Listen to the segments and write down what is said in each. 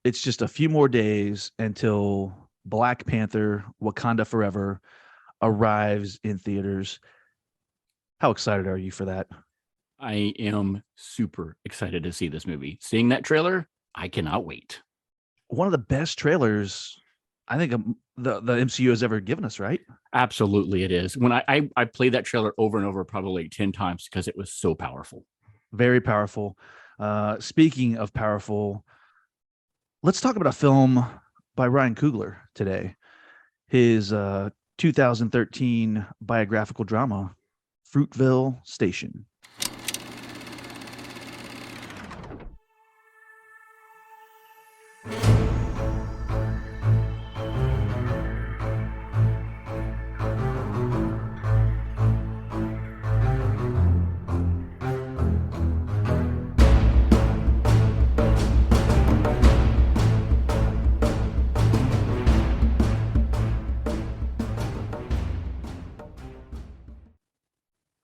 it's just a few more days until Black Panther: Wakanda Forever arrives in theaters. How excited are you for that? I am super excited to see this movie. Seeing that trailer, I cannot wait. One of the best trailers I think the MCU has ever given us, right? Absolutely, it is. When I played that trailer over and over, probably like 10 times because it was so powerful. Very powerful. Speaking of powerful, let's talk about a film by Ryan Coogler today. His 2013 biographical drama, Fruitvale Station.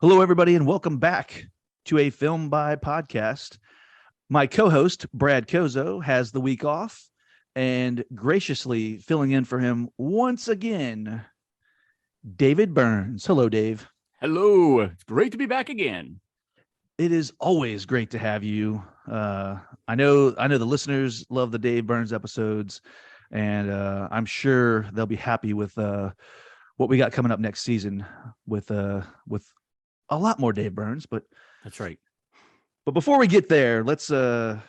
Hello, everybody, and welcome back to a Film by Podcast. My co-host, Brad Kozo, has the week off, and graciously filling in for him once again, David Burns. Hello, Dave. Hello, it's great to be back again. It is always great to have you. I know the listeners love the Dave Burns episodes, and I'm sure they'll be happy with what we got coming up next season with a lot more Dave Burns. But That's right. But before we get there, let's get to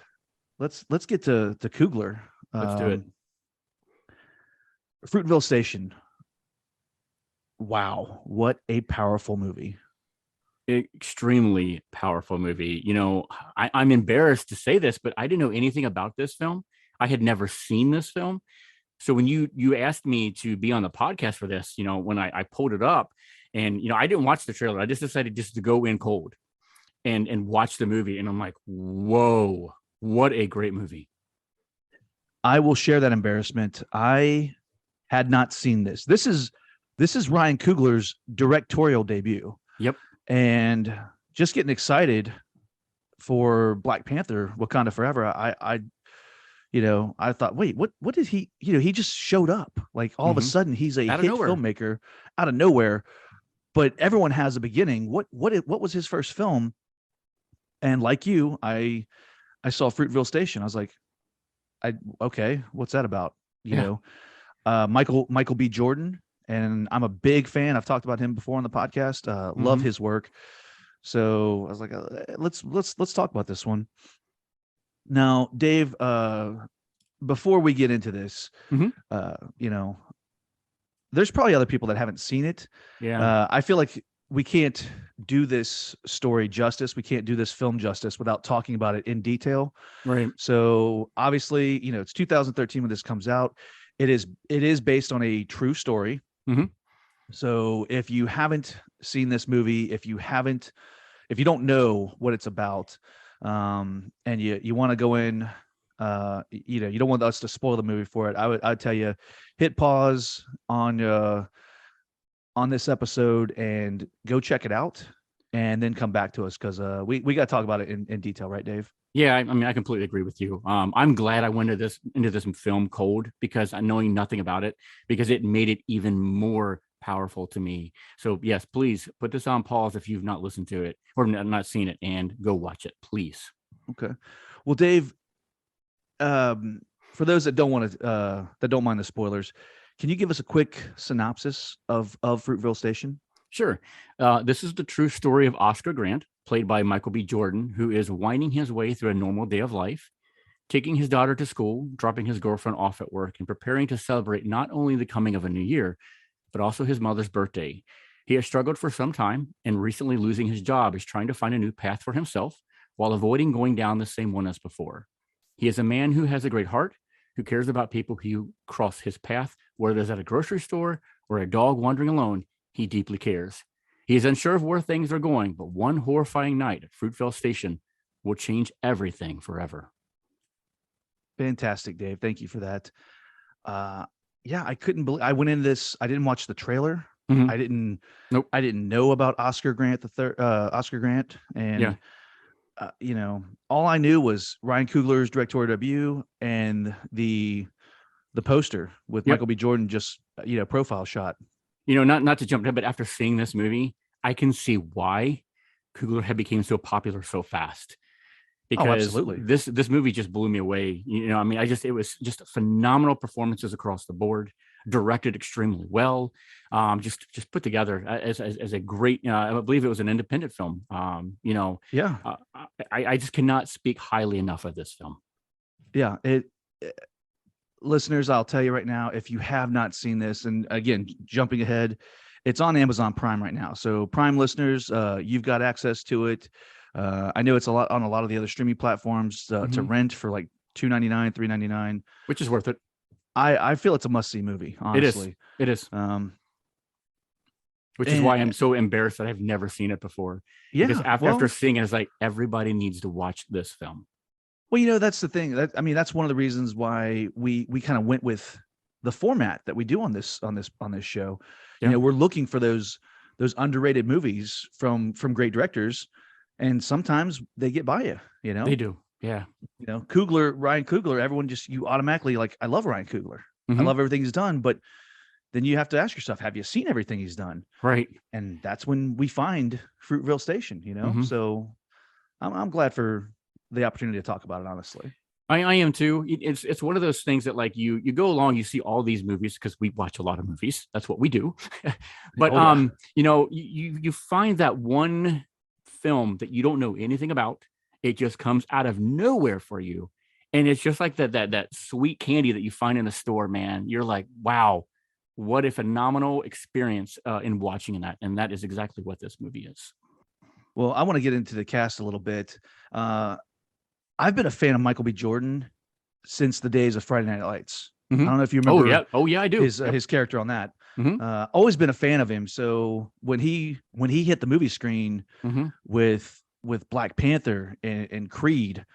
Coogler. Let's do it. Fruitvale Station. Wow, what a powerful movie. Extremely powerful movie. You know, I'm embarrassed to say this, but I didn't know anything about this film. I had never seen this film. So when you asked me to be on the podcast for this, when I pulled it up and, I didn't watch the trailer. I just decided just to go in cold and watch the movie. And I'm like, whoa, what a great movie. I will share that embarrassment. I had not seen this. This is Ryan Coogler's directorial debut. Yep. And just getting excited for Black Panther: Wakanda Forever. I thought, wait, what did he? He just showed up. Like all of a sudden, he's a hit filmmaker out of nowhere. But everyone has a beginning. What was his first film? And like you, I saw Fruitvale Station. I was like, okay, what's that about? Michael B. Jordan, and I'm a big fan. I've talked about him before on the podcast. Love his work. So I was like, let's talk about this one. Now, Dave, before we get into this, there's probably other people that haven't seen it. Yeah. I feel like we can't do this story justice. We can't do this film justice without talking about it in detail. Right. So obviously, it's 2013 when this comes out. It is based on a true story. So if you haven't seen this movie, if you don't know what it's about, and you want to go in, you don't want us to spoil the movie for it, I'd tell you, hit pause on this episode and go check it out, and then come back to us, because we got to talk about it in detail, right, Dave? Yeah, I mean, I completely agree with you. I'm glad I went into this film cold, because knowing nothing about it, because it made it even more powerful to me. So yes, please put this on pause if you've not listened to it or not seen it, and go watch it, please. Okay. Well, Dave, for those that don't mind the spoilers, can you give us a quick synopsis of Fruitvale Station? Sure. This is the true story of Oscar Grant, played by Michael B. Jordan, who is winding his way through a normal day of life, taking his daughter to school, dropping his girlfriend off at work, and preparing to celebrate not only the coming of a new year, but also his mother's birthday. He has struggled for some time, and recently losing his job is trying to find a new path for himself while avoiding going down the same one as before. He is a man who has a great heart, who cares about people who cross his path, whether it's at a grocery store or a dog wandering alone. He deeply cares. He is unsure of where things are going, but one horrifying night at Fruitvale Station will change everything forever. Fantastic, Dave. Thank you for that. Yeah, I couldn't believe I went into this. I didn't watch the trailer. Nope. I didn't know about Oscar Grant, Oscar Grant, and all I knew was Ryan Coogler's directorial debut and the poster with Yep. Michael B. Jordan, just profile shot. Not to jump in, but after seeing this movie, I can see why Coogler had became so popular so fast. Oh, Because absolutely. this movie just blew me away. I mean, it was just phenomenal performances across the board, directed extremely well, just put together as a great. I believe it was an independent film. Yeah. I just cannot speak highly enough of this film. Yeah. Listeners, I'll tell you right now, if you have not seen this, and again, jumping ahead, it's on Amazon Prime right now. So Prime listeners, you've got access to it. I know it's on a lot of the other streaming platforms to rent for like $2.99, $3.99, which is worth it. I feel it's a must see movie. Honestly, it is. Which is why I'm so embarrassed that I've never seen it before. Yeah, because after seeing it, it's like everybody needs to watch this film. Well, that's the thing. That's one of the reasons why we kind of went with the format that we do on this show. Yeah. We're looking for those underrated movies from great directors, and sometimes they get by you. They do. Yeah. Ryan Coogler. Everyone you automatically like. I love Ryan Coogler. I love everything he's done, but then you have to ask yourself, have you seen everything he's done? Right. And that's when we find Fruitvale Station. So I'm glad for the opportunity to talk about it. Honestly, I am too. It's one of those things that like you go along, you see all these movies because we watch a lot of movies. That's what we do. But you find that one film that you don't know anything about. It just comes out of nowhere for you, and it's just like that sweet candy that you find in a store. Man, you're like, wow, what a phenomenal experience in watching that, and that is exactly what this movie is. Well, I want to get into the cast a little bit. I've been a fan of Michael B. Jordan since the days of Friday Night Lights. I don't know if you remember. Oh yeah, I do. His character on that. Always been a fan of him. So when he hit the movie screen with Black Panther and Creed,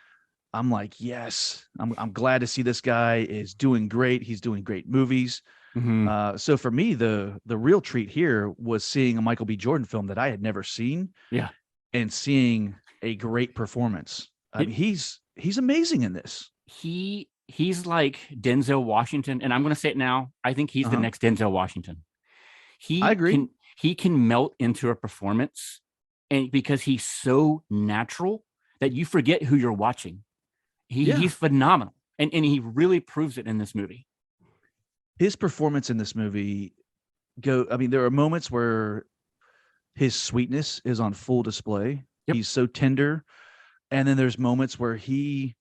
I'm like, yes, I'm glad to see this guy is doing great. He's doing great movies. So for me, the real treat here was seeing a Michael B. Jordan film that I had never seen. Yeah, and seeing a great performance. I mean, he's amazing in this. He's like Denzel Washington, and I'm going to say it now. I think he's the next Denzel Washington. I agree. He can melt into a performance, and because he's so natural that you forget who you're watching. He's phenomenal, and he really proves it in this movie. His performance in this movie there are moments where his sweetness is on full display. Yep. He's so tender. And then there's moments where he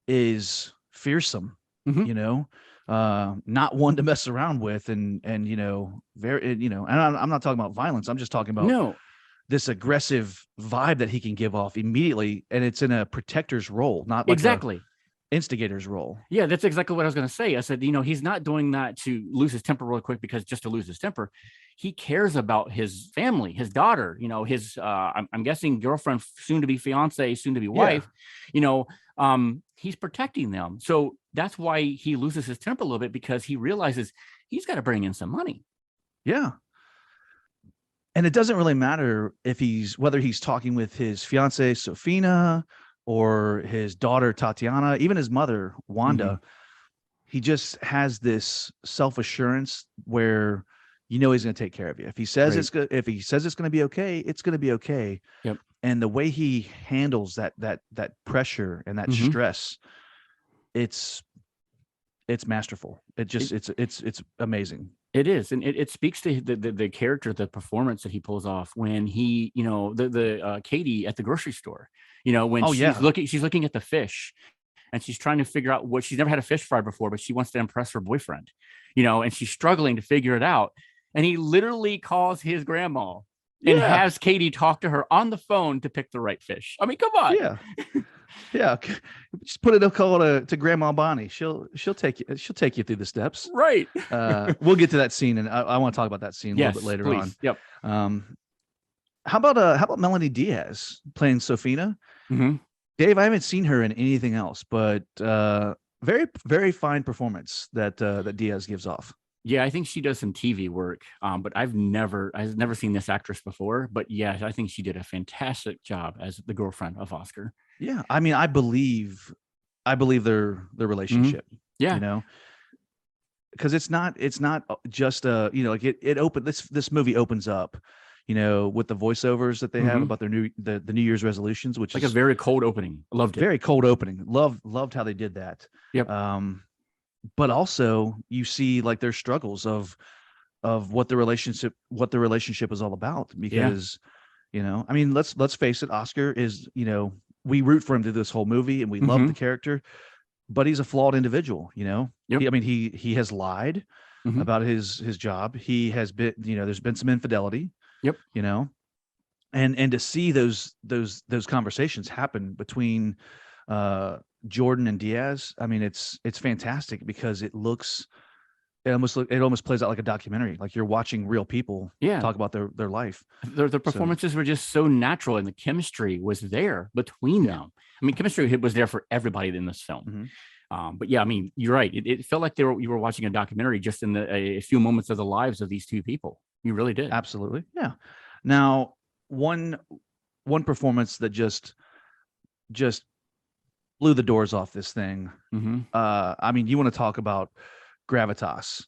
is fearsome, not one to mess around with. And very, and I'm not talking about violence. I'm just talking about this aggressive vibe that he can give off immediately. And it's in a protector's role, not like exactly instigator's role. Yeah, that's exactly what I was going to say. I said, he's not doing that to lose his temper real quick because just to lose his temper. He cares about his family, his daughter, his I'm guessing girlfriend, soon to be fiance, soon to be wife. He's protecting them. So that's why he loses his temper a little bit, because he realizes he's got to bring in some money. Yeah. And it doesn't really matter whether he's talking with his fiance Sofina or his daughter Tatiana, even his mother Wanda. He just has this self-assurance where he's going to take care of you. If he says it's good, if he says it's going to be okay, it's going to be okay. Yep. And the way he handles that pressure and that stress, it's masterful. It's amazing. It is, and it speaks to the character, the performance that he pulls off when he, the Katie at the grocery store, when she's looking at the fish, and she's trying to figure out what she's never had a fish fry before, but she wants to impress her boyfriend, and she's struggling to figure it out, and he literally calls his grandma and has Katie talk to her on the phone to pick the right fish. I mean, come on. Yeah. Just put a call to Grandma Bonnie. She'll take you through the steps. Right. We'll get to that scene, and I want to talk about that scene a little bit later on. Yep. How about Melanie Diaz playing Sofina? Dave, I haven't seen her in anything else, but very, very fine performance that Diaz gives off. Yeah, I think she does some TV work, but I've never seen this actress before. But yeah, I think she did a fantastic job as the girlfriend of Oscar. Yeah, I mean, I believe their relationship. Yeah. You know, because it's not just like it opened this movie opens up, with the voiceovers that they have about their the New Year's resolutions, which like is a very cold opening. Loved it. very cold opening. Loved how they did that. Yep. But also you see like their struggles of what the relationship is all about, because I mean, let's face it, Oscar is, we root for him through this whole movie and we love the character, but he's a flawed individual. Yep. He has lied about his job. He has been, there's been some infidelity. Yep. And to see those conversations happen between Jordan and Diaz, I mean, it's fantastic, because it almost plays out like a documentary, like you're watching real people talk about their life. Their performances were just so natural, and the chemistry was there between them. I mean, chemistry was there for everybody in this film. But yeah, I mean, you're right. It felt like you were watching a documentary just in a few moments of the lives of these two people. You really did. Absolutely. Yeah. Now, one performance that just blew the doors off this thing. I mean, you want to talk about gravitas.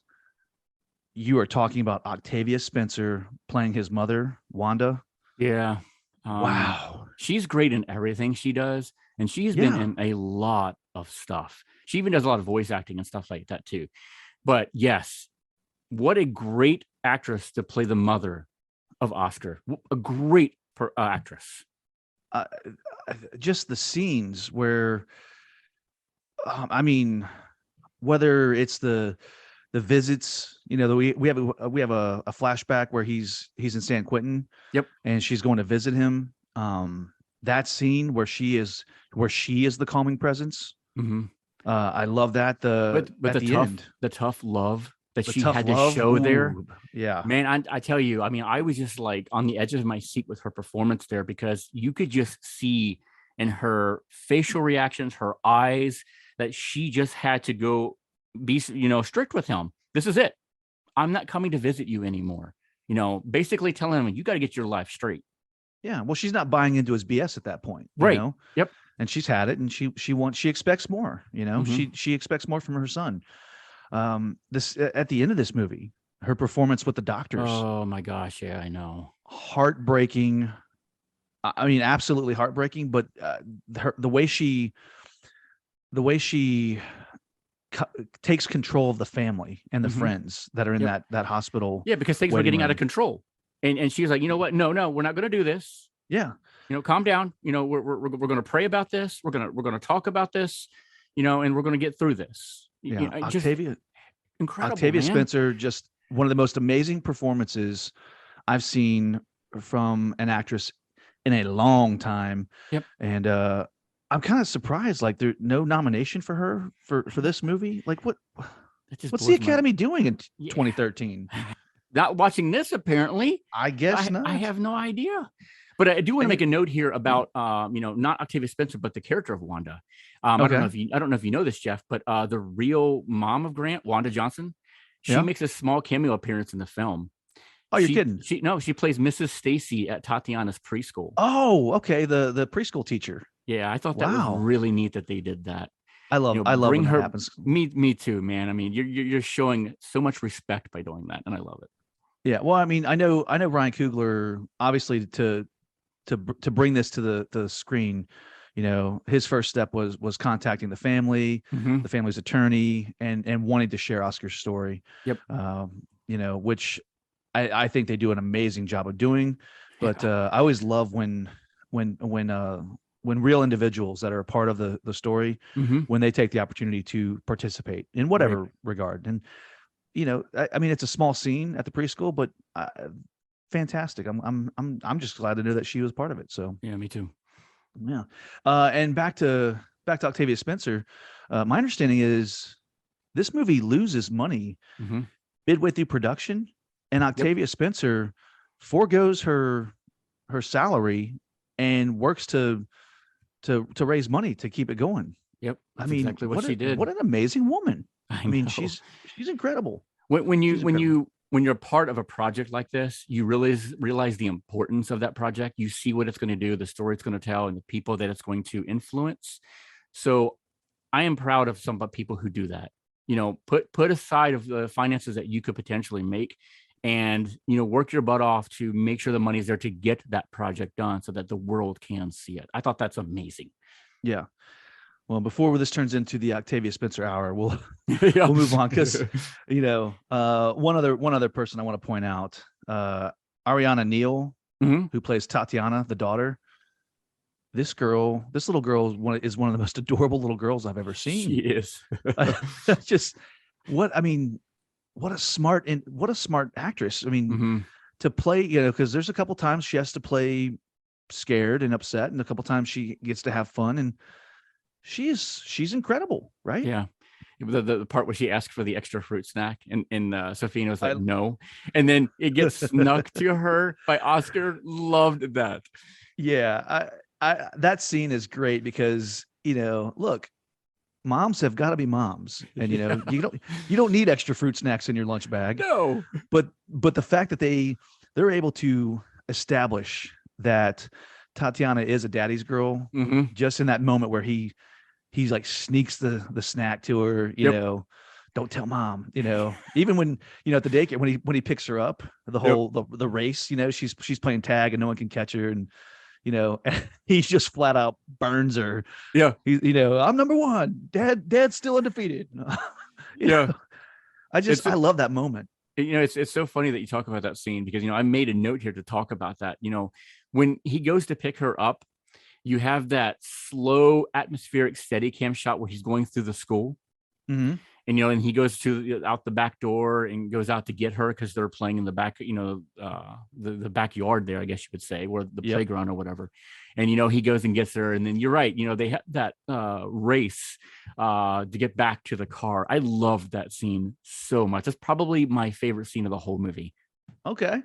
You are talking about Octavia Spencer playing his mother, Wanda. Yeah. Wow. She's great in everything she does. And she's been in a lot of stuff. She even does a lot of voice acting and stuff like that too. But yes, what a great actress to play the mother of Oscar. A great actress. Just the scenes where, I mean, whether it's the visits, we have a flashback where he's in San Quentin. Yep. And she's going to visit him. That scene where she is the calming presence. I love that. But the tough love that she had to show there. Yeah, man, I tell you, I mean, I was just like on the edge of my seat with her performance there, because you could just see in her facial reactions, her eyes, that she just had to go be, strict with him. This is it. I'm not coming to visit you anymore. Basically telling him, you got to get your life straight. Yeah. Well, she's not buying into his BS at that point. Right. Yep. And she's had it, and she expects more, she expects more from her son. This at the end of this movie, her performance with the doctors. Oh my gosh. Yeah, I know. Heartbreaking. I mean, absolutely heartbreaking, but the way she takes control of the family and the friends that are in that hospital. Yeah, because things were getting out of control. And she's like, you know what? No, we're not going to do this. Yeah. Calm down. We're going to pray about this. We're going to talk about this, and we're going to get through this. Yeah. Octavia, incredible. Octavia Spencer, just one of the most amazing performances I've seen from an actress in a long time. Yep. And I'm kind of surprised, like, there's no nomination for her for this movie. Like, what's the Academy doing in 2013? Not watching this, apparently. I guess not. I have no idea. But I do want to make a note here about, not Octavia Spencer, but the character of Wanda. I don't know if you know this, Jeff, but the real mom of Grant, Wanda Johnson, she makes a small cameo appearance in the film. Oh, you're kidding? She plays Mrs. Stacy at Tatiana's preschool. Oh, okay, the preschool teacher. Yeah, I thought that was really neat that they did that. I love when that happens. Me too, man. I mean, you're showing so much respect by doing that, and I love it. Yeah, well, I mean, I know Ryan Coogler, obviously, to bring this to the screen, his first step was contacting the family, the family's attorney, and wanting to share Oscar's story. Yep. Which I think they do an amazing job of doing. But I always love when real individuals that are a part of the story, when they take the opportunity to participate in whatever regard. And I mean, it's a small scene at the preschool, but fantastic. I'm just glad to know that she was part of it. So yeah, me too. Yeah. And back to Octavia Spencer. My understanding is this movie loses money midway through production, and Octavia Spencer forgoes her salary and works to raise money to keep it going. Yep. I mean, exactly what she did. What an amazing woman. I mean, know. she's incredible. When She's incredible. when you're part of a project like this, you realize the importance of that project. You see what it's going to do, the story it's going to tell, and the people that it's going to influence. So I am proud of some people who do that. Put aside of the finances that you could potentially make, and work your butt off to make sure the money's there to get that project done so that the world can see it. I thought that's amazing. Yeah. Well, before this turns into the Octavia Spencer hour, we'll Yeah. we'll move on because one other person I want to point out, Ariana Neal, who plays Tatiana, the daughter. This little girl is one of the most adorable little girls I've ever seen. She is. Just what a smart actress. I mean, to play, because there's a couple times she has to play scared and upset, and a couple times she gets to have fun, and she's incredible, right? Yeah. The part where she asked for the extra fruit snack, and Sofino's like, no, and then it gets snuck to her by Oscar. Loved that. Yeah, that scene is great because look, moms have got to be moms, and you don't need extra fruit snacks in your lunch bag. No, but the fact that they're able to establish that Tatiana is a daddy's girl, just in that moment where he's like sneaks the snack to her, don't tell mom, even when at the daycare when he picks her up, the whole the race, she's playing tag and no one can catch her, and he's just flat out burns her. Yeah. I'm number one. Dad's still undefeated. Yeah. I love that moment. It's so funny that you talk about that scene because, I made a note here to talk about that. When he goes to pick her up, you have that slow atmospheric steady cam shot where he's going through the school. And he goes out the back door and goes out to get her because they're playing in the back, the backyard there, I guess you would say, or the playground or whatever. And he goes and gets her, and then you're right, they have that race to get back to the car. I loved that scene so much. That's probably my favorite scene of the whole movie. Okay.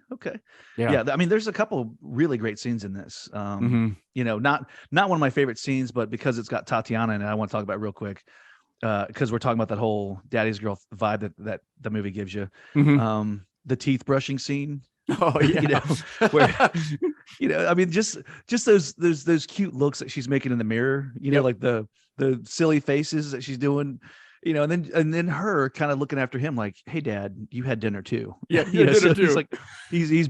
Yeah. I mean, there's a couple really great scenes in this. Not one of my favorite scenes, but because it's got Tatiana in it, I want to talk about it real quick. Because we're talking about that whole daddy's girl vibe that the movie gives you. The teeth brushing scene. Oh yeah. Where I mean, just those cute looks that she's making in the mirror, like the silly faces that she's doing, and then her kind of looking after him like, hey dad, you had dinner too. Yeah. Dinner too. He's like, he's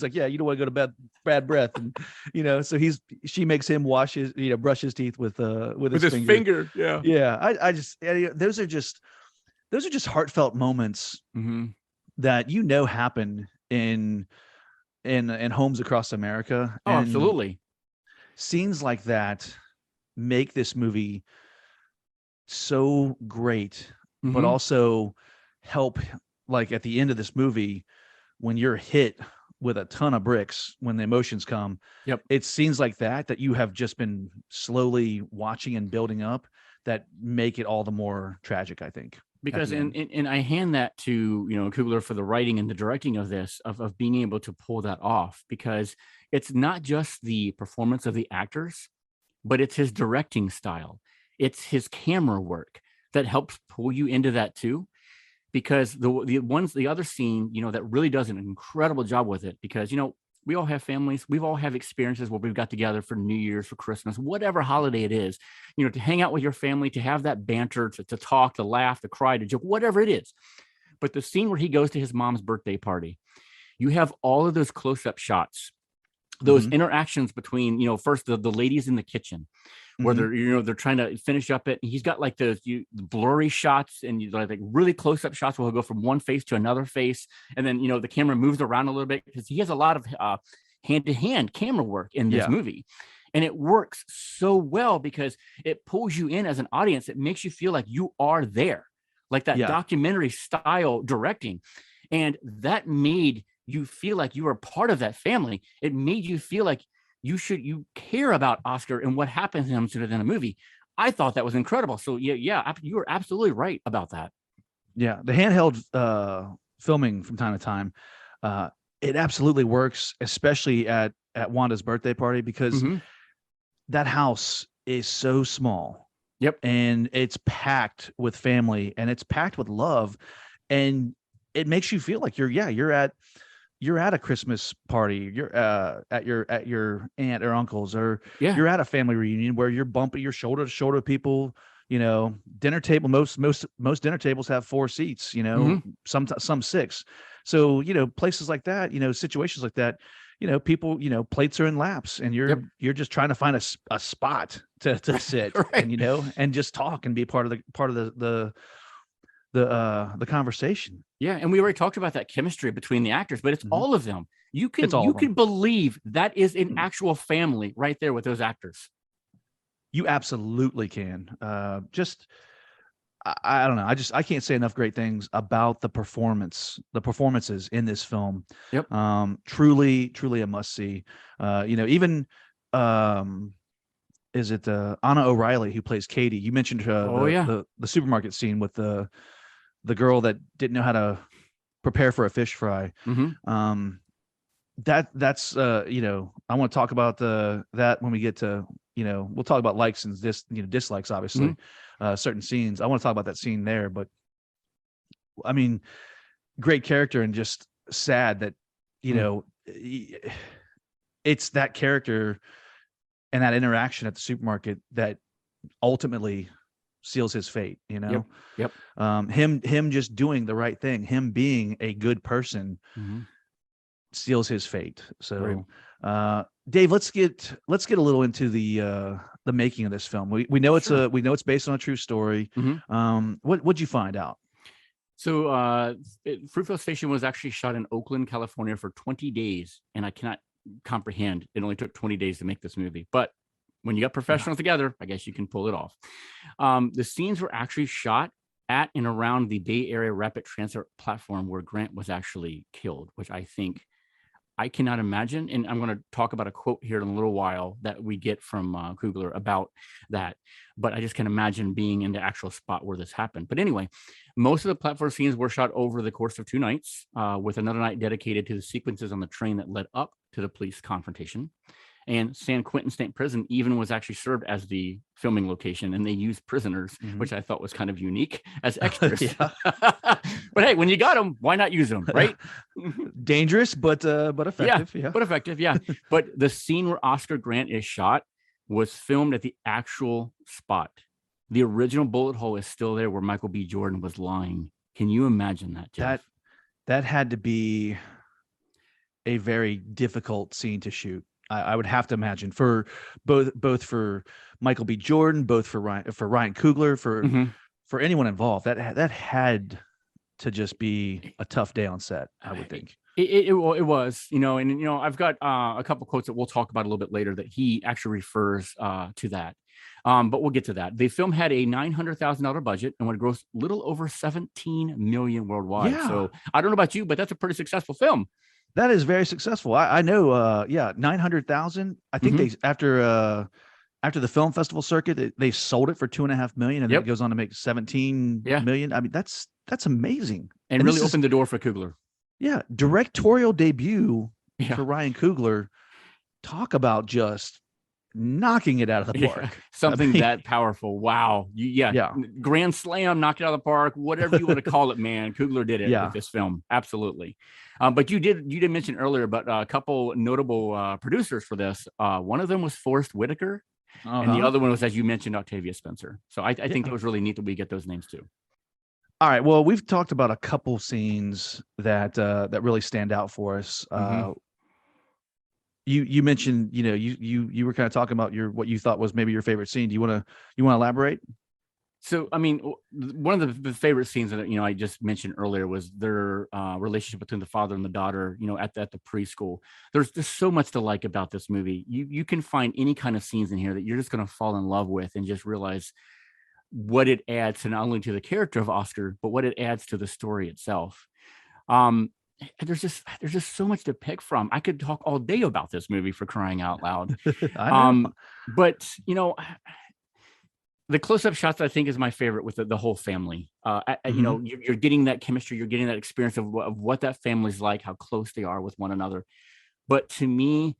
like, yeah, you don't want to go to bad breath. And, so she makes him brush his teeth with his finger. Yeah. Yeah. I just, those are just heartfelt moments that, happen in homes across America. Oh, and absolutely. Scenes like that make this movie so great, but also help, like at the end of this movie, when you're hit with a ton of bricks, when the emotions come, it's scenes like that you have just been slowly watching and building up that make it all the more tragic, I think. Because and I hand that to Coogler for the writing and the directing of this, of being able to pull that off, because it's not just the performance of the actors, but it's his directing style. It's his camera work that helps pull you into that too, because the other scene, that really does an incredible job with it, because, we all have families. We've all have experiences where we've got together for New Year's, for Christmas, whatever holiday it is, to hang out with your family, to have that banter, to talk, to laugh, to cry, to joke, whatever it is. But the scene where he goes to his mom's birthday party, you have all of those close-up shots, those interactions between, first the ladies in the kitchen, where they're trying to finish up it. And he's got like the blurry shots and like really close up shots where he'll go from one face to another face. And then, the camera moves around a little bit because he has a lot of hand to hand camera work in this movie. And it works so well because it pulls you in as an audience. It makes you feel like you are there, like that documentary style directing. And that made you feel like you were part of that family. It made you feel like you care about Oscar and what happens to him sooner than a movie. I thought that was incredible. So yeah, you were absolutely right about that. Yeah, the handheld filming from time to time, it absolutely works, especially at Wanda's birthday party, because that house is so small. Yep. And it's packed with family and it's packed with love. And it makes you feel like you're at a Christmas party, you're at your aunt or uncle's, or you're at a family reunion where you're bumping your shoulder to shoulder with people. Dinner table, most dinner tables have 4 seats, some 6. So, places like that, situations like that, people, plates are in laps, and you're just trying to find a spot to sit right. and, and just talk and be part of the conversation. Yeah, and we already talked about that chemistry between the actors, but it's all of them. You can believe that is an actual family right there with those actors. You absolutely can. I don't know. I can't say enough great things about the performances in this film. Yep. Truly a must see. Even is it Anna O'Reilly who plays Katie? You mentioned the supermarket scene with the girl that didn't know how to prepare for a fish fry. That's I want to talk about that when we get to, we'll talk about likes and dislikes, obviously, certain scenes. I want to talk about that scene there, but I mean, great character, and just sad that, it's that character and that interaction at the supermarket that ultimately seals his fate. Yep. Him just doing the right thing, him being a good person, seals his fate. So, Dave, let's get a little into the making of this film. We know it's based on a true story. What'd you find out? So, Fruitvale Station was actually shot in Oakland, California for 20 days, and I cannot comprehend it only took 20 days to make this movie. But when you got professionals together, I guess you can pull it off. The scenes were actually shot at and around the Bay Area Rapid Transit platform where Grant was actually killed, which I cannot imagine. And I'm going to talk about a quote here in a little while that we get from Coogler about that. But I just can imagine being in the actual spot where this happened. But anyway, most of the platform scenes were shot over the course of 2 nights, with another night dedicated to the sequences on the train that led up to the police confrontation. And San Quentin State Prison even was actually served as the filming location, and they used prisoners, which I thought was kind of unique as extras. But hey, when you got them, why not use them, right? Dangerous, but effective. But effective, yeah. But the scene where Oscar Grant is shot was filmed at the actual spot. The original bullet hole is still there where Michael B. Jordan was lying. Can you imagine that, Jeff? That had to be a very difficult scene to shoot. I would have to imagine, for both for Michael B. Jordan, both for Ryan Coogler, for anyone involved. That had to just be a tough day on set, I would think. It was, and I've got a couple quotes that we'll talk about a little bit later that he actually refers to that. But we'll get to that. The film had a $900,000 budget and would gross a little over 17 million worldwide. Yeah. So I don't know about you, but that's a pretty successful film. That is very successful. I know. 900,000. I think they after the film festival circuit, they sold it for $2.5 million, and then it goes on to make 17 million. I mean, that's amazing, and really opened the door for Coogler. Yeah, directorial debut for Ryan Coogler. Talk about just knocking it out of the park. Something that powerful. Wow. Grand slam, knocked it out of the park, whatever you want to call it, man. Coogler did it with this film. Absolutely. But you did mention earlier about a couple notable producers for this. One of them was Forrest Whitaker, and the other one was, as you mentioned, Octavia Spencer. So I think it was really neat that we get those names too. All right. Well, we've talked about a couple scenes that really stand out for us. You mentioned, you were kind of talking about what you thought was maybe your favorite scene. Do you want to elaborate? So, I mean, one of the favorite scenes that, I just mentioned earlier was their relationship between the father and the daughter, at the preschool. There's just so much to like about this movie. You can find any kind of scenes in here that you're just going to fall in love with and just realize what it adds to not only to the character of Oscar, but what it adds to the story itself. There's just so much to pick from. I could talk all day about this movie, for crying out loud. But the close-up shots, I think, is my favorite with the whole family. You're getting that chemistry, you're getting that experience of what that family's like, how close they are with one another. But to me,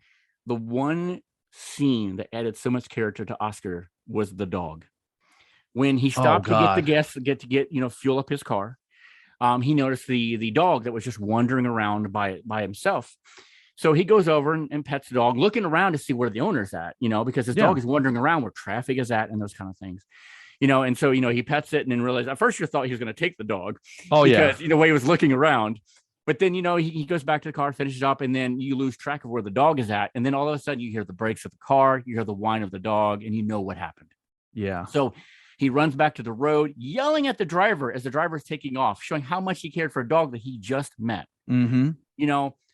the one scene that added so much character to Oscar was the dog. When he stopped to get the gas, to get fuel up his car. he noticed the dog that was just wandering around by himself. So he goes over and pets the dog, looking around to see where the owner's at, because his dog is wandering around where traffic is at and those kind of things. And so, he pets it and then realized at first you thought he was going to take the dog because, the way he was looking around. But then, he goes back to the car, finishes up, and then you lose track of where the dog is at. And then all of a sudden you hear the brakes of the car, you hear the whine of the dog, and you know what happened. Yeah. So he runs back to the road, yelling at the driver as the driver is taking off, showing how much he cared for a dog that he just met. Mm-hmm.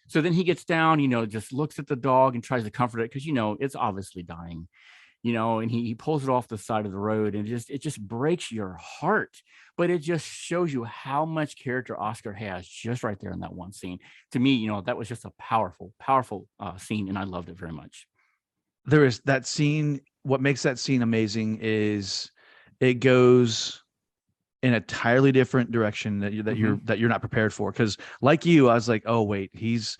So then he gets down, just looks at the dog and tries to comfort it because, it's obviously dying. And he pulls it off the side of the road, and it just breaks your heart. But it just shows you how much character Oscar has just right there in that one scene. To me, that was just a powerful, powerful scene, and I loved it very much. There is that scene. What makes that scene amazing is it goes in a entirely different direction that you're not prepared for. Because like you, I was like, oh wait, he's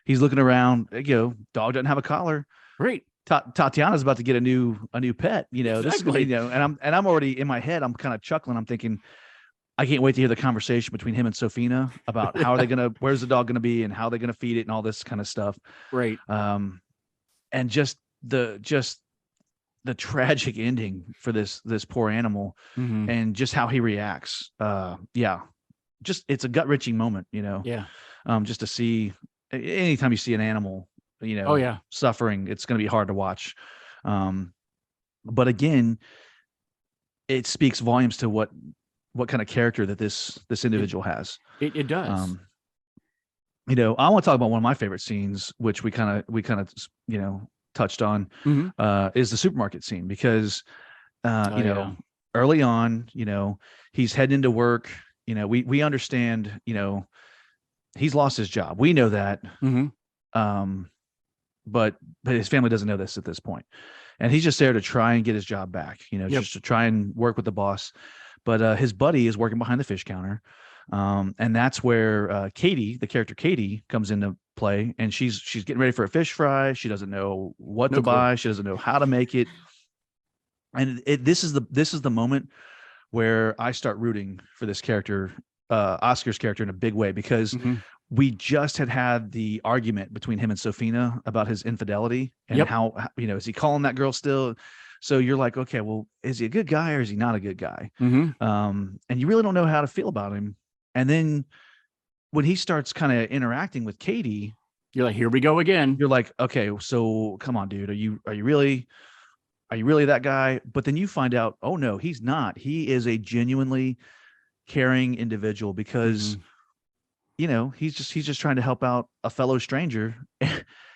looking around. Dog doesn't have a collar. Right. Tatiana's about to get a new pet. Exactly. This is gonna be, and I'm already in my head. I'm kind of chuckling. I'm thinking, I can't wait to hear the conversation between him and Sofina about how are they gonna, where's the dog gonna be, and how they're gonna feed it, and all this kind of stuff. Right. And just the tragic ending for this poor animal, and just how he reacts. Just it's a gut wrenching moment. Yeah. Just to see, anytime you see an animal, suffering, it's going to be hard to watch. But again, it speaks volumes to what kind of character that this individual has. It does. I want to talk about one of my favorite scenes, which we kind of touched on, is the supermarket scene, because early on, he's heading into work. We understand, he's lost his job. We know that. But his family doesn't know this at this point. And he's just there to try and get his job back, just to try and work with the boss. But his buddy is working behind the fish counter. And that's where Katie, the character Katie, comes into play. And she's getting ready for a fish fry. She doesn't know what to buy. She doesn't know how to make it. And this is the moment where I start rooting for this character, Oscar's character, in a big way, because we just had the argument between him and Sofina about his infidelity and how, is he calling that girl still? So you're like, okay, well, is he a good guy or is he not a good guy? And you really don't know how to feel about him. And then when he starts kind of interacting with Katie, you're like, here we go again. You're like, okay, so come on, dude. Are you really that guy? But then you find out, oh no, he's not. He is a genuinely caring individual, because he's just trying to help out a fellow stranger,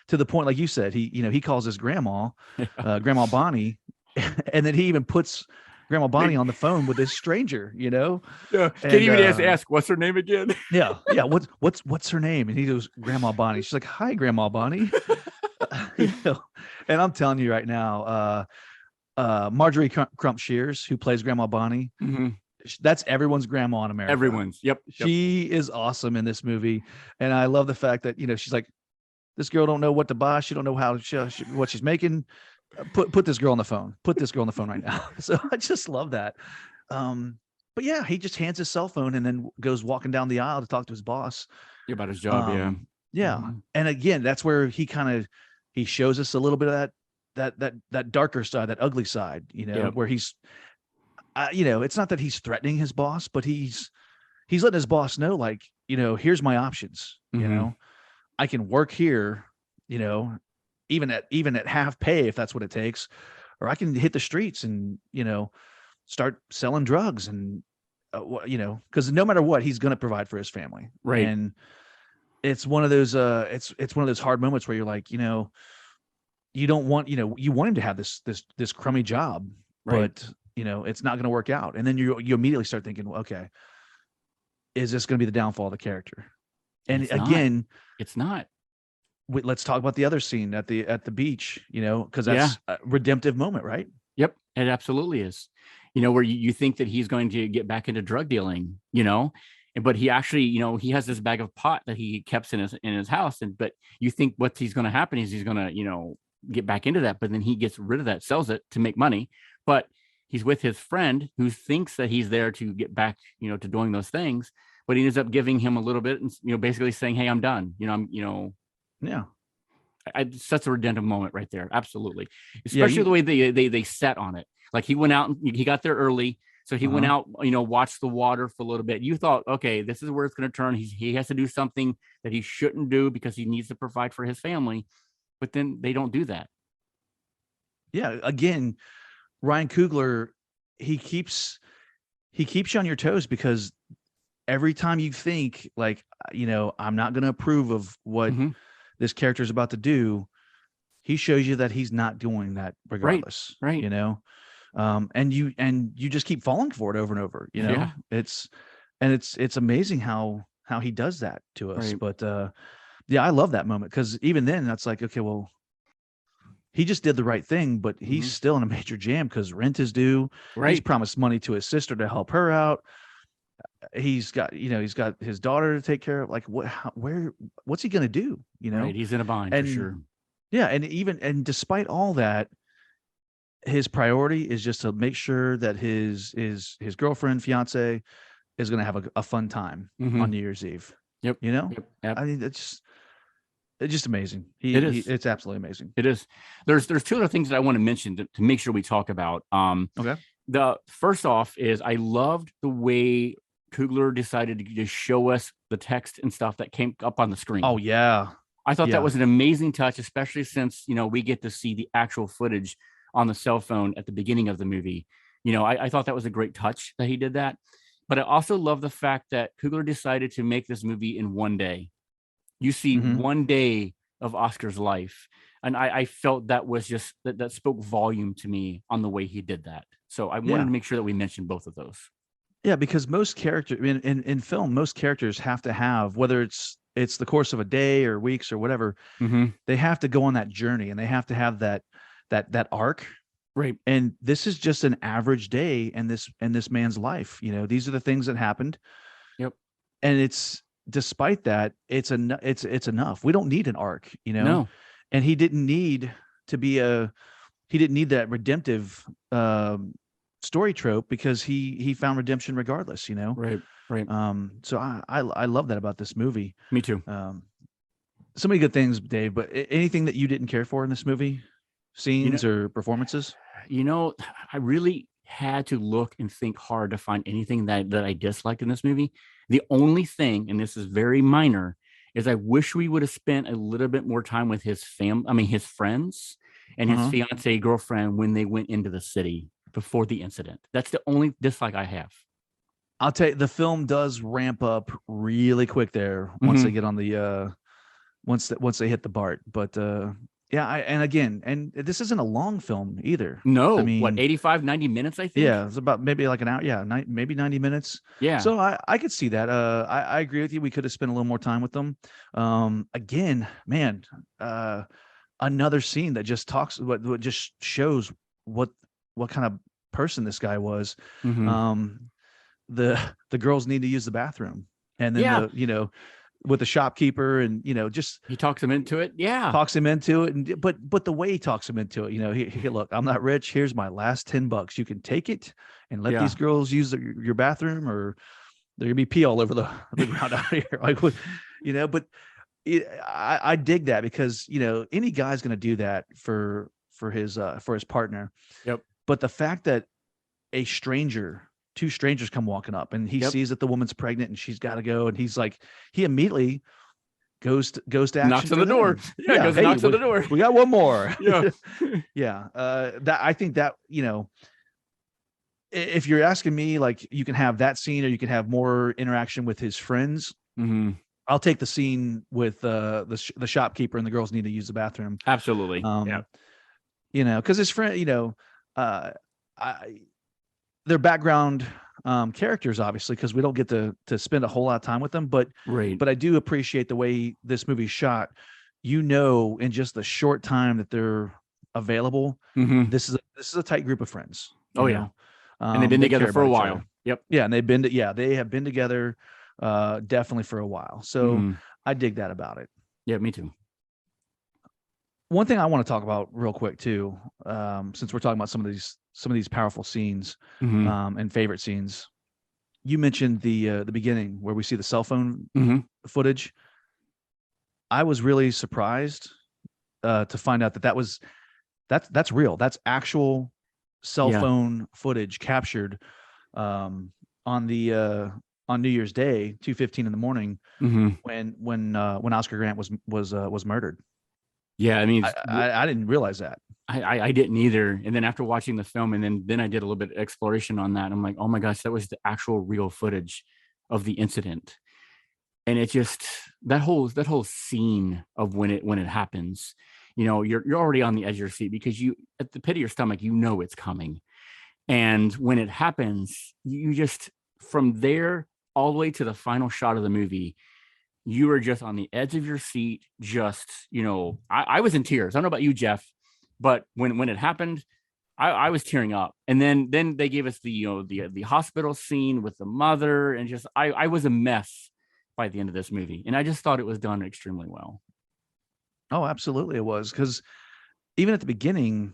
to the point, like you said, he calls his grandma, Grandma Bonnie, and then he even puts Grandma Bonnie on the phone with this stranger, Yeah. Can't even ask, what's her name again? Yeah. What's her name? And he goes, Grandma Bonnie. She's like, hi, Grandma Bonnie. And I'm telling you right now, Marjorie Crump Shears, who plays Grandma Bonnie, that's everyone's grandma in America. Everyone's. Yep. She is awesome in this movie. And I love the fact that, she's like, this girl don't know what to buy. She don't know what she's making. Put this girl on the phone. Put this girl on the phone right now. So I just love that. But yeah, he just hands his cell phone and then goes walking down the aisle to talk to his boss. About his job. Yeah. And again, that's where he shows us a little bit of that darker side, that ugly side, where he's, it's not that he's threatening his boss, but he's letting his boss know, like, here's my options. I can work here, even at half pay, if that's what it takes, or I can hit the streets and, start selling drugs and, because no matter what, he's going to provide for his family. Right. And it's one of those, it's one of those hard moments where you're like, you don't want, you want him to have this crummy job, but it's not going to work out. And then you immediately start thinking, well, okay, is this going to be the downfall of the character? And it's not. Let's talk about the other scene at the beach, because that's a redemptive moment, right? Yep, it absolutely is. Where you think that he's going to get back into drug dealing, but he actually, he has this bag of pot that he keeps in his house, but you think what he's going to happen is he's going to, get back into that, but then he gets rid of that, sells it to make money, but he's with his friend who thinks that he's there to get back, to doing those things. but he ends up giving him a little bit and, basically saying, hey, I'm done. Yeah. It's such a redemptive moment right there. Absolutely. Yeah. Especially the way they set on it. Like he went out and he got there early. So he went out, watched the water for a little bit. You thought, okay, this is where it's going to turn. He has to do something that he shouldn't do because he needs to provide for his family. But then they don't do that. Yeah. Again, Ryan Coogler, he keeps you on your toes, because every time you think like, I'm not going to approve of what this character is about to do, he shows you that he's not doing that regardless. Right. And you just keep falling for it over and over. Yeah. It's amazing how he does that to us. Right. But I love that moment, because even then that's like, okay, well, he just did the right thing, but he's still in a major jam because rent is due. Right. He's promised money to his sister to help her out. He's got his daughter to take care of. Like, what's he going to do? Right. He's in a bind for sure. Yeah. And despite all that, his priority is just to make sure that his girlfriend, fiance, is going to have a fun time on New Year's Eve. Yep. Yep. I mean, it's just amazing. It's absolutely amazing. It is. There's two other things that I want to mention to make sure we talk about. Okay. The first off is I loved the way Coogler decided to just show us the text and stuff that came up on the screen. Oh yeah. I thought that was an amazing touch, especially since, we get to see the actual footage on the cell phone at the beginning of the movie. I thought that was a great touch that he did that. But I also love the fact that Coogler decided to make this movie in one day. You see one day of Oscar's life. And I felt that was just, that spoke volume to me on the way he did that. So I wanted to make sure that we mentioned both of those. Yeah, because most characters in film, most characters have to have, whether it's the course of a day or weeks or whatever, they have to go on that journey, and they have to have that arc. Right. And this is just an average day in this man's life. These are the things that happened. Yep. And despite that, it's enough. We don't need an arc, No. And he didn't need that redemptive story trope, because he found redemption regardless, Right. So I love that about this movie. Me too. So many good things, Dave, but anything that you didn't care for in this movie, scenes or performances? I really had to look and think hard to find anything that I disliked in this movie. The only thing, and this is very minor, is I wish we would have spent a little bit more time with his his friends and his fiance girlfriend when they went into the city before the incident. That's the only dislike I have. I'll tell you, the film does ramp up really quick there once they get on the once they hit the BART. But and this isn't a long film either. No, I mean, 85, 90 minutes, I think. Yeah, it's about maybe like an hour. Yeah, maybe 90 minutes. Yeah. So I could see that. I agree with you. We could have spent a little more time with them. Again, man, another scene that just talks, what just shows what kind of person this guy was. The girls need to use the bathroom, and then with the shopkeeper, and just he talks him into it. Yeah, talks him into it, and but the way he talks him into it, he look, I'm not rich. Here's my last $10. You can take it and let these girls use your bathroom, or they're gonna be pee all over the ground out here. Like, but I dig that, because any guy's gonna do that for his partner. Yep. But the fact that two strangers come walking up, and he sees that the woman's pregnant and she's got to go, and he's like, he immediately goes to action, knocks on the door. Knocks on the door. We got one more. Yeah. That I think that, if you're asking me, like, you can have that scene or you can have more interaction with his friends. I'll take the scene with the shopkeeper and the girls need to use the bathroom. Absolutely. Because his friend, their background characters, obviously, because we don't get to spend a whole lot of time with them, but I do appreciate the way this movie's shot. In just the short time that they're available, this is a tight group of friends. And they've been together for a while. Yep. Yeah, and they have been together definitely for a while. So I dig that about it. Yeah, me too. One thing I want to talk about real quick too, since we're talking about some of these powerful scenes and favorite scenes, you mentioned the beginning where we see the cell phone footage. I was really surprised to find out that's real. That's actual cell phone footage captured on New Year's Day, 2:15 in the morning, when Oscar Grant was murdered. Yeah, I mean, I didn't realize that. I didn't either. And then after watching the film, and then I did a little bit of exploration on that. I'm like, oh my gosh, that was the actual real footage of the incident. And it just that whole scene of when it happens, you know, you're already on the edge of your seat because you at the pit of your stomach, you know it's coming. And when it happens, you just from there all the way to the final shot of the movie, you are just on the edge of your seat. Just, you know, I was in tears. I don't know about you, Jeff, but when it happened, I was tearing up. And then they gave us the hospital scene with the mother, and just I was a mess by the end of this movie. And I just thought it was done extremely well. Oh, absolutely it was. Because even at the beginning,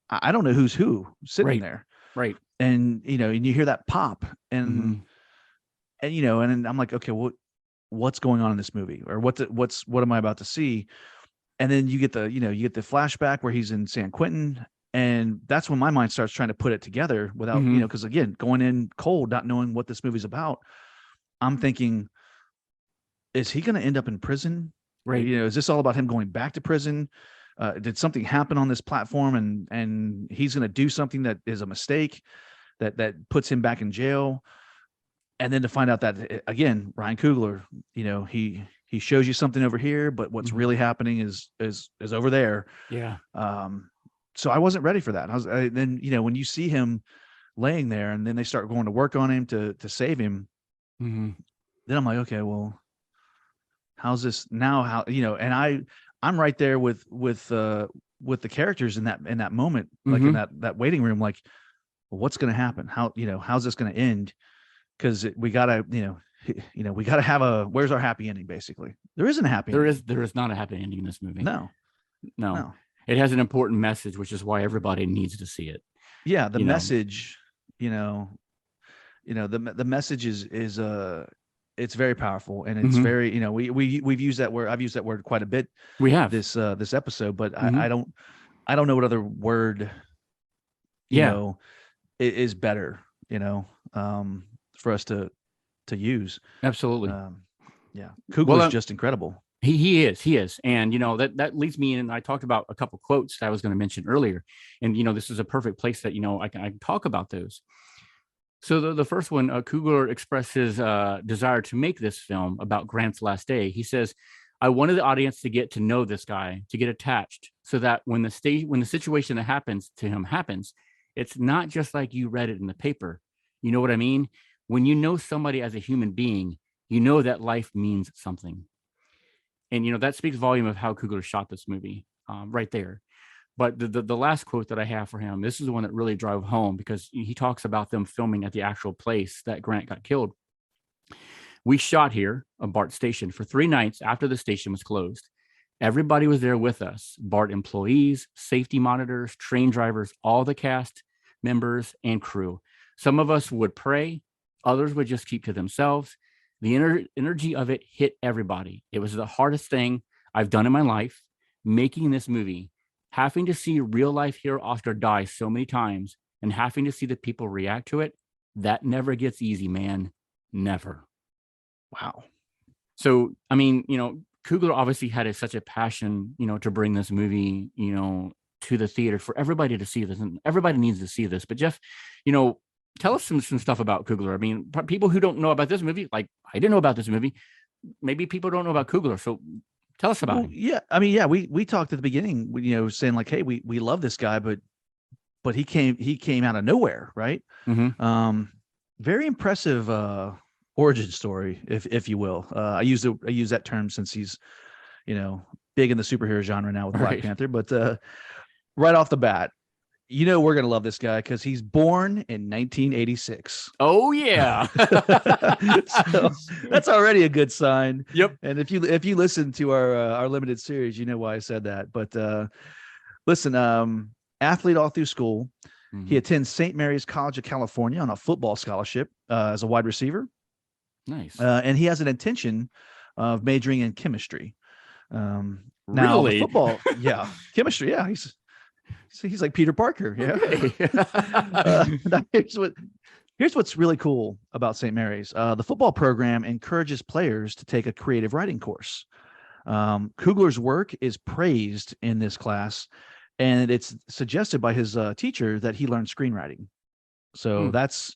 I don't know who's who sitting there. Right. And, you know, and you hear that pop and you know, and I'm like, okay, what's going on in this movie, or what am I about to see? And then you get the flashback where he's in San Quentin. And that's when my mind starts trying to put it together without, you know, because again, going in cold, not knowing what this movie's about. I'm thinking, is he going to end up in prison? Right. You know, is this all about him going back to prison? Did something happen on this platform and he's going to do something that is a mistake that puts him back in jail? And then to find out that, again, Ryan Coogler, you know, he shows you something over here, but what's really happening is over there. Yeah. So I wasn't ready for that. Then, you know, when you see him laying there and then they start going to work on him to save him, then I'm like, okay, well, how's this now? How, you know, and I'm right there with the characters in that moment, like in that waiting room, like, well, what's going to happen? How, you know, how's this going to end? Because we gotta, we gotta have where's our happy ending? Basically, there isn't a happy ending. There is not a happy ending in this movie. No. It has an important message, which is why everybody needs to see it. Yeah, the message, the message is it's very powerful, and it's very, you know, we've used that word. I've used that word quite a bit. We have this episode, but I don't know what other word, you know, is better, you know, for us to use. Absolutely. Coogler's just incredible. He is. And, you know, that leads me in. I talked about a couple quotes that I was going to mention earlier. And, you know, this is a perfect place that, you know, I can talk about those. So the first one, Coogler expressed his desire to make this film about Grant's last day. He says, I wanted the audience to get to know this guy, to get attached, so that when the situation that happens to him happens, it's not just like you read it in the paper. You know what I mean? When you know somebody as a human being, you know that life means something. And, you know, that speaks volume of how Coogler shot this movie right there. But the last quote that I have for him, this is the one that really drove home, because he talks about them filming at the actual place that Grant got killed. We shot here, BART station, for 3 nights after the station was closed. Everybody was there with us: BART employees, safety monitors, train drivers, all the cast members and crew. Some of us would pray, others would just keep to themselves. The energy of it hit everybody. It was the hardest thing I've done in my life, making this movie, having to see real life hero Oscar die so many times and having to see the people react to it. That never gets easy, man. Never. Wow. So, I mean, you know, Coogler obviously had such a passion, you know, to bring this movie, you know, to the theater for everybody to see this, and everybody needs to see this. But Jeff, you know, tell us some stuff about Coogler. I mean, people who don't know about this movie, like I didn't know about this movie. Maybe people don't know about Coogler. So tell us about him. Yeah. I mean, yeah, we talked at the beginning, you know, saying like, hey, we love this guy, but he came out of nowhere. Right. Very impressive origin story, if you will. I use that term since he's, you know, big in the superhero genre now with Black Panther, but right off the bat, you know, we're going to love this guy because he's born in 1986. Oh yeah. So that's already a good sign. Yep. And if you listen to our limited series, you know why I said that. But listen, athlete all through school, He attends St. Mary's College of California on a football scholarship as a wide receiver. Nice. And he has an intention of majoring in chemistry. Now Really? the football, chemistry. Yeah, he's like Peter Parker. Yeah. Okay. Here's what's really cool about St. Mary's. The football program encourages players to take a creative writing course. Coogler's work is praised in this class, and it's suggested by his teacher that he learned screenwriting. So that's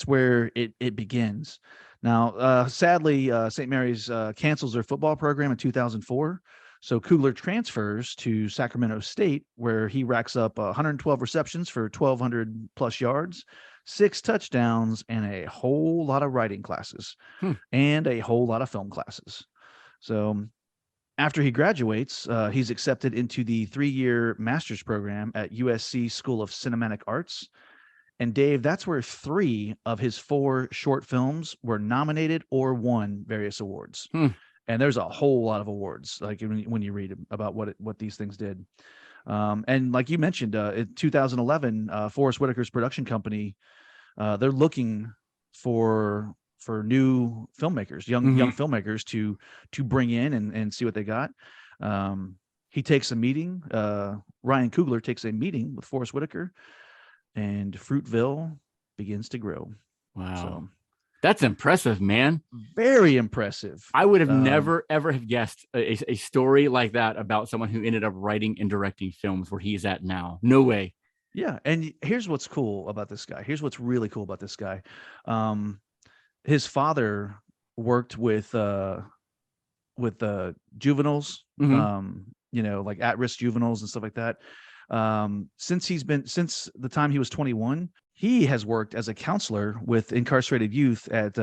where it begins. Now, sadly, St. Mary's cancels their football program in 2004. So Coogler transfers to Sacramento State, where he racks up 112 receptions for 1,200 plus yards, 6 touchdowns, and a whole lot of writing classes and a whole lot of film classes. So after he graduates, he's accepted into the 3-year master's program at USC School of Cinematic Arts. And Dave, that's where 3 of his 4 short films were nominated or won various awards. And there's a whole lot of awards, like when you read about what these things did. And like you mentioned, in 2011, Forrest Whitaker's production company, they're looking for new filmmakers, young filmmakers to bring in and see what they got. He takes a meeting. Ryan Coogler takes a meeting with Forrest Whitaker, and Fruitvale begins to grow. Wow. So, that's impressive, man. Very impressive. I would have never, ever have guessed a story like that about someone who ended up writing and directing films where he's at now. No way. Yeah. And here's what's cool about this guy. Here's what's really cool about this guy. His father worked with juveniles, like at-risk juveniles and stuff like that. Since the time he was 21, he has worked as a counselor with incarcerated youth at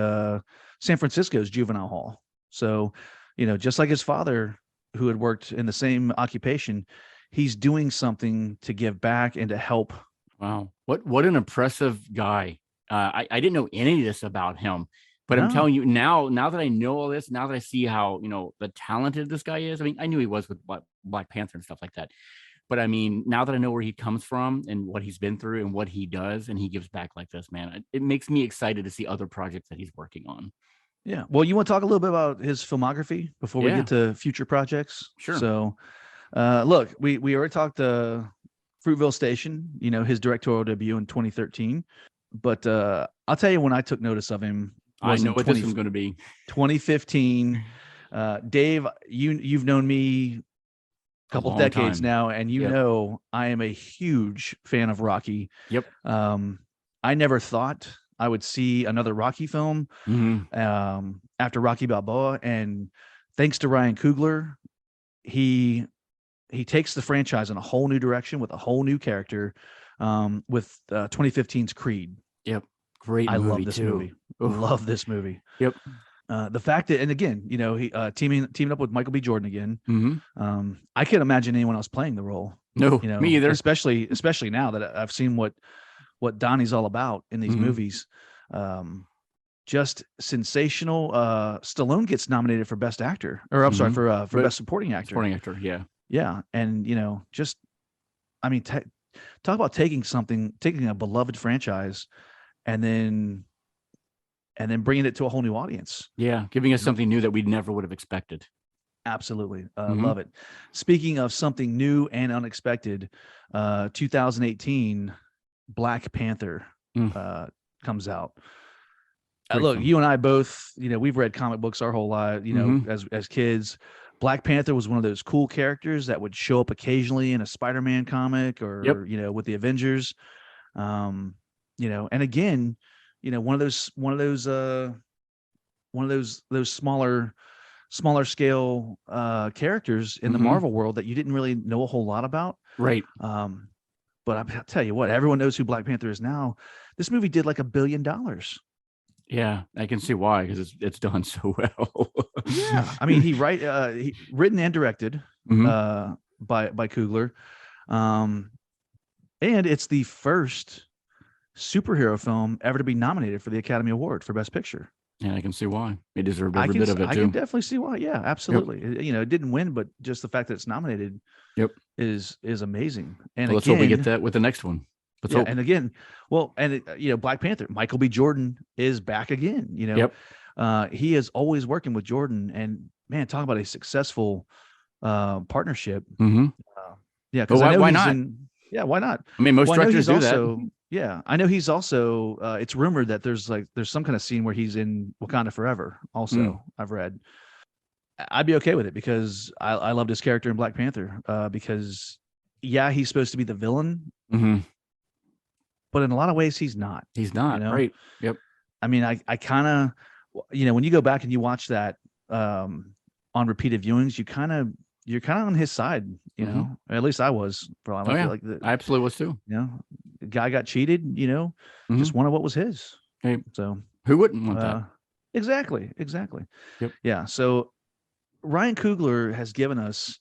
San Francisco's juvenile hall. So, just like his father, who had worked in the same occupation, he's doing something to give back and to help. Wow. What an impressive guy. I didn't know any of this about him, but I'm telling you now that I know all this, now that I see how, the talented this guy is. I mean, I knew he was with Black Panther and stuff like that. But I mean, now that I know where he comes from and what he's been through and what he does, and he gives back like this, man, it makes me excited to see other projects that he's working on. Yeah. Well, you want to talk a little bit about his filmography before we get to future projects? Sure. So, look, we already talked Fruitvale Station, his directorial debut in 2013. But I'll tell you when I took notice of him. I know what this is going to be. 2015. Dave, you've known me couple decades now, and know I am a huge fan of Rocky. Yep. I never thought I would see another Rocky film after Rocky Balboa, and thanks to Ryan Coogler, he takes the franchise in a whole new direction with a whole new character with 2015's Creed. Yep. Great movie. I love this movie. Love this movie. Yep. The fact that, and again, he teaming up with Michael B. Jordan again. I can't imagine anyone else playing the role. No, me either. Especially now that I've seen what Donnie's all about in these movies. Just sensational. Stallone gets nominated for Best Actor, or I'm sorry, for Best Supporting Actor. Supporting Actor, yeah. Yeah, and talk about taking a beloved franchise, and then bringing it to a whole new audience. Yeah, giving us something new that we never would have expected. Absolutely. Love it. Speaking of something new and unexpected, 2018 Black Panther comes out. Look, you and I both, we've read comic books our whole life, as kids. Black Panther was one of those cool characters that would show up occasionally in a Spider-Man comic or, with the Avengers. And again, one of those smaller scale characters in the Marvel world that you didn't really know a whole lot about. Right. But I'll tell you what, everyone knows who Black Panther is now. This movie did like $1 billion. Yeah, I can see why, because it's done so well. Yeah. I mean, he written and directed by Coogler. And it's the first superhero film ever to be nominated for the Academy Award for Best Picture. And I can see why. It deserved every bit of it, too. I can definitely see why. Yeah, absolutely. Yep. It didn't win, but just the fact that it's nominated is amazing. And let's hope we get that with the next one. Let's hope. And again, well, and Black Panther, Michael B. Jordan is back again. He is always working with Jordan, and man, talk about a successful partnership. Mm-hmm. Yeah, because I know why he's not? why not? I mean, most directors do also, that. Yeah, I know he's also. It's rumored that there's some kind of scene where he's in Wakanda Forever. Also, I've read. I'd be okay with it because I loved his character in Black Panther. Because he's supposed to be the villain, but in a lot of ways he's not. He's not, right? Yep. I mean, I kind of, when you go back and you watch that on repeated viewings, you're kind of on his side, at least I was. I feel like I absolutely was too. The guy got cheated, just wanted what was his. Hey, so who wouldn't want that? Exactly. Yep. Yeah. So Ryan Coogler has given us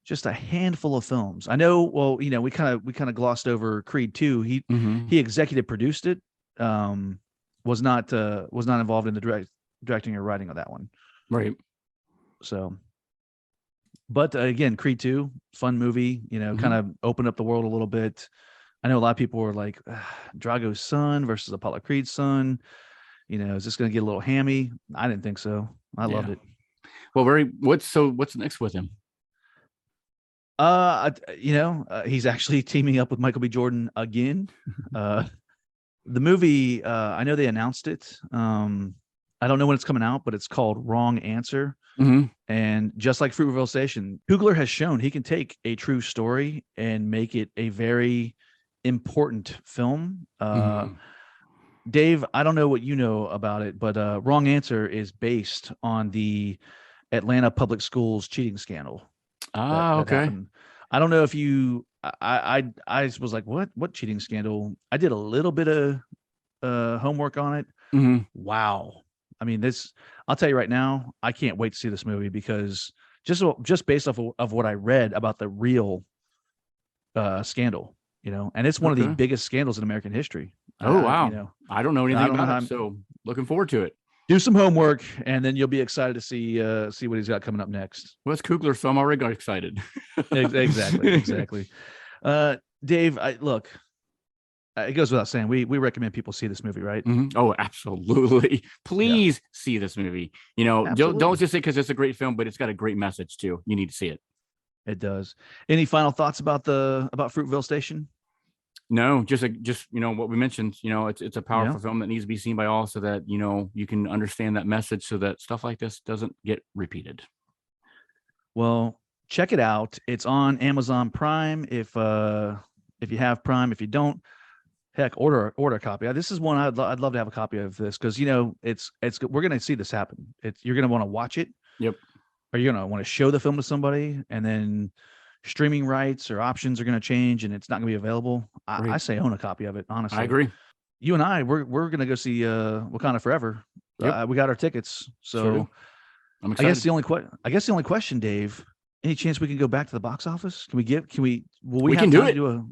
just a handful of films. I know. Well, we kind of glossed over Creed 2. He executive produced it. Was not involved in the directing or writing of that one. Right. So, but again, Creed 2, fun movie. Kind of opened up the world a little bit. I know a lot of people were like, Drago's son versus Apollo Creed's son. Is this going to get a little hammy? I didn't think so. I loved it. Well, what's next with him? He's actually teaming up with Michael B. Jordan again. The movie, I know they announced it. I don't know when it's coming out, but it's called Wrong Answer. And just like Fruitvale Station, Coogler has shown he can take a true story and make it a very important film. Dave, I don't know what you know about it, but Wrong Answer is based on the Atlanta public schools cheating scandal. Okay. Happened. I don't know if you. I was like, what cheating scandal? I did a little bit of homework on it. Wow. I mean, I'll tell you right now, I can't wait to see this movie because just based off of what I read about the real scandal, and it's one of the biggest scandals in American history. Oh, wow. I don't know anything about it, so looking forward to it. Do some homework, and then you'll be excited to see what he's got coming up next. Well, it's Coogler, so I'm already got excited. Exactly. Dave, look, it goes without saying, we recommend people see this movie, right? Oh, absolutely. Please see this movie. Don't just say because it's a great film, but it's got a great message too. You need to see it. It does. Any final thoughts about Fruitvale Station? No, just what we mentioned. It's a powerful film that needs to be seen by all, so that you can understand that message, so that stuff like this doesn't get repeated. Well, check it out. It's on Amazon Prime. If you have Prime, if you don't, heck, order a copy. This is one I'd love to have a copy of this because it's we're gonna see this happen. You're gonna want to watch it. Yep. Or you're gonna want to show the film to somebody, and then streaming rights or options are going to change and it's not going to be available. I say own a copy of it. Honestly, I agree. You and I, we're going to go see Wakanda Forever. Yep. We got our tickets, so sure. I'm excited. I guess the only question, Dave. Any chance we can go back to the box office? Will we have time to do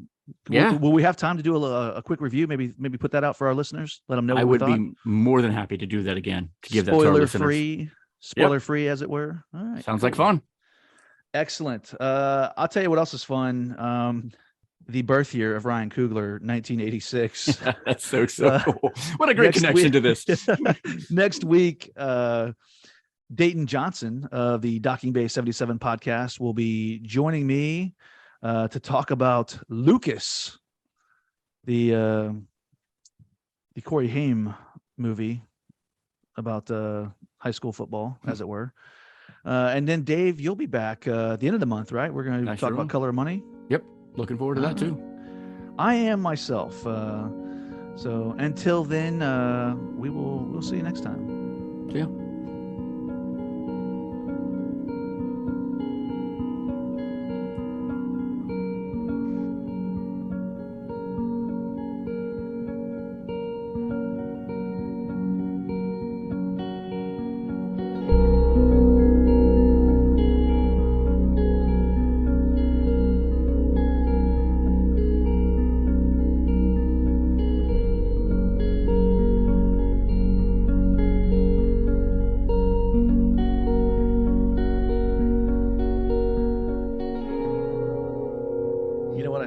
will we have time to do a quick review? Maybe put that out for our listeners. Let them know. I would be more than happy to do that again. To give that to our listeners. Spoiler free, as it were. All right. Sounds like fun. Excellent. I'll tell you what else is fun. The birth year of Ryan Coogler, 1986. That's so cool. What a great connection to this. Next week, Dayton Johnson of the Docking Bay 77 podcast will be joining me to talk about Lucas, the Corey Haim movie about high school football, as it were. And then, Dave, you'll be back at the end of the month, right? We're going to talk about Color of Money. Yep. Looking forward to that, too. I am myself. So until then, we'll see you next time. See ya.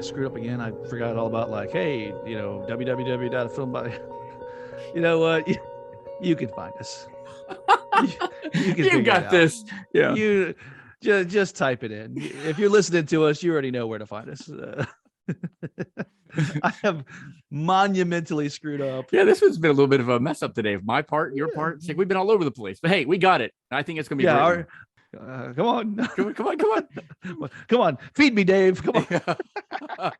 I screwed up again. I forgot all about like, hey, www.film. You know what? You can find us. You can You got this. Yeah. You just type it in. If you're listening to us, you already know where to find us. I have monumentally screwed up. Yeah, this one's been a little bit of a mess up today. My part, your part. It's like we've been all over the place. But hey, we got it. I think it's gonna be great. Come on. Come on. Come on. Feed me, Dave. Come on.